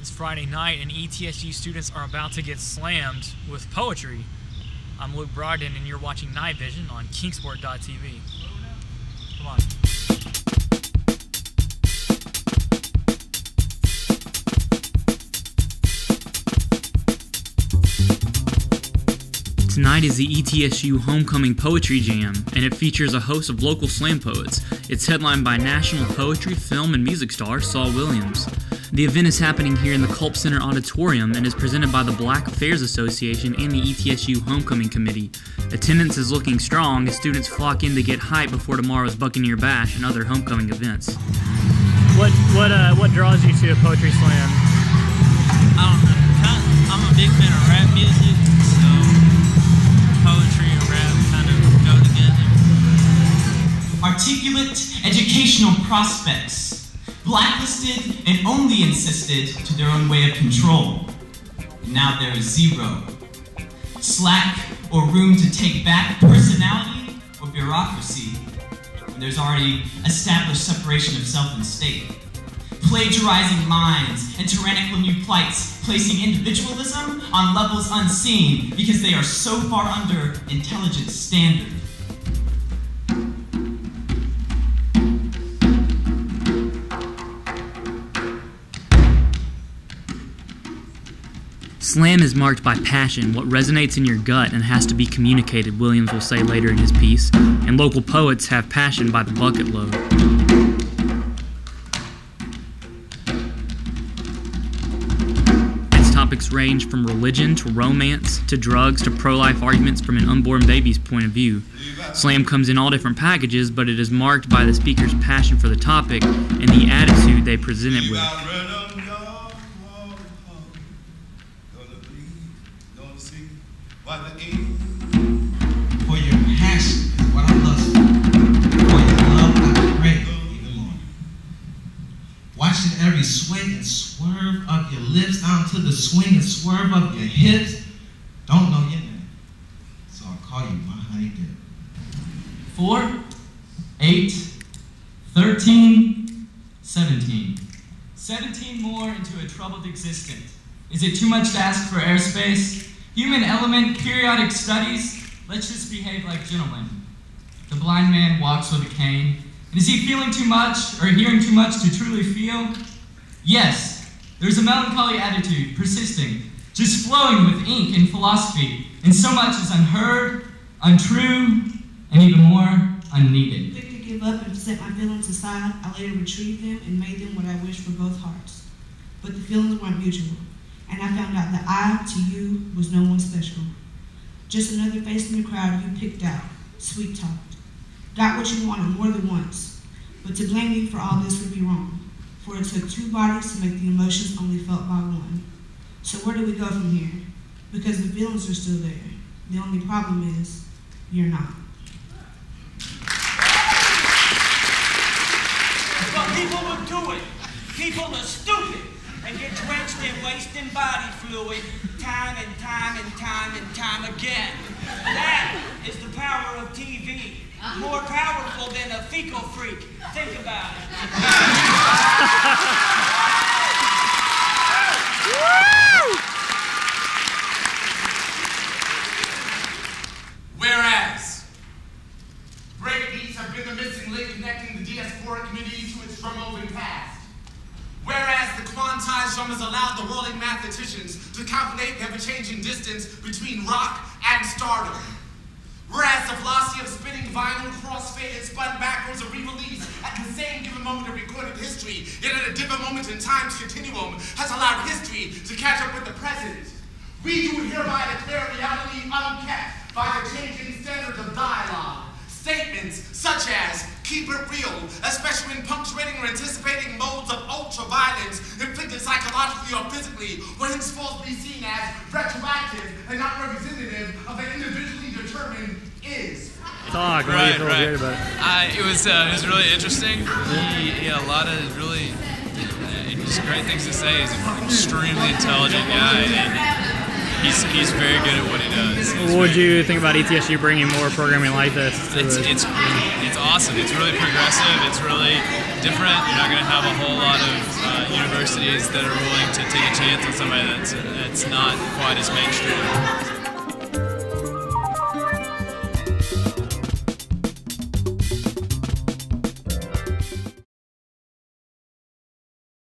It's Friday night and ETSU students are about to get slammed with poetry. I'm Luke Brogden and you're watching Night Vision on Kingsport.tv. Come on. Tonight is the ETSU Homecoming Poetry Jam, and it features a host of local slam poets. It's headlined by national poetry, film, and music star Saul Williams. The event is happening here in the Culp Center auditorium and is presented by the Black Affairs Association and the ETSU Homecoming Committee. Attendance is looking strong as students flock in to get hype before tomorrow's Buccaneer Bash and other homecoming events. What draws you to a poetry slam? I don't know. I'm a big fan of rap music, so poetry and rap kind of go together. Articulate educational prospects, blacklisted and only insisted to their own way of control. And now there is zero. Slack or room to take back personality or bureaucracy when there's already established separation of self and state. Plagiarizing minds and tyrannical new plights, placing individualism on levels unseen because they are so far under intelligence standard. Slam is marked by passion, what resonates in your gut and has to be communicated, Williams will say later in his piece, and local poets have passion by the bucket load. Its topics range from religion to romance to drugs to pro-life arguments from an unborn baby's point of view. Slam comes in all different packages, but it is marked by the speaker's passion for the topic and the attitude they present it with. For your passion is what I lust for. For your love I pray even more. Watching every swing and swerve of your lips down to the swing and swerve of your hips. Don't know your name, so I'll call you my honey dip. 4, 8, 13, 17. 17 more into a troubled existence. Is it too much to ask for airspace? Human element, periodic studies, let's just behave like gentlemen. The blind man walks with a cane. And is he feeling too much or hearing too much to truly feel? Yes, there's a melancholy attitude, persisting, just flowing with ink and philosophy, and so much is unheard, untrue, and even more unneeded. Quick to give up and set my feelings aside, I later retrieved them and made them what I wished for both hearts. But the feelings weren't mutual. And I found out that I, to you, was no one special. Just another face in the crowd you picked out, sweet-talked. Got what you wanted more than once. But to blame you for all this would be wrong, for it took two bodies to make the emotions only felt by one. So where do we go from here? Because the feelings are still there. The only problem is, you're not. But people will do it. People are stupid and get drenched in wasting body fluid time and time and time and time again. That is the power of TV. More powerful than a fecal freak. Think about it. Whereas, breakbeats have been the missing link connecting the diasporic community to its drum-moving past. Whereas the quantized drummers allowed the whirling mathematicians to calculate the ever-changing distance between rock and stardom. Whereas the velocity of spinning vinyl crossfaded, spun backwards, or re-released at the same given moment of recorded history, yet at a different moment in time's continuum, has allowed history to catch up with the present. We do hereby declare reality unkept by the changing standards of dialogue. Statements such as, keep it real, especially when punctuating or anticipating modes of ultra-violence inflicted psychologically or physically, will henceforth be seen as retroactive and not representative of the individually determined is. Talk, right. It was really interesting. He had a lot of really just great things to say. He's an extremely intelligent guy, and he's very good at what he does. What would you think about ETSU bringing more programming like this? It's awesome. It's really progressive. It's really different. You're not going to have a whole lot of universities that are willing to take a chance on somebody that's not quite as mainstream.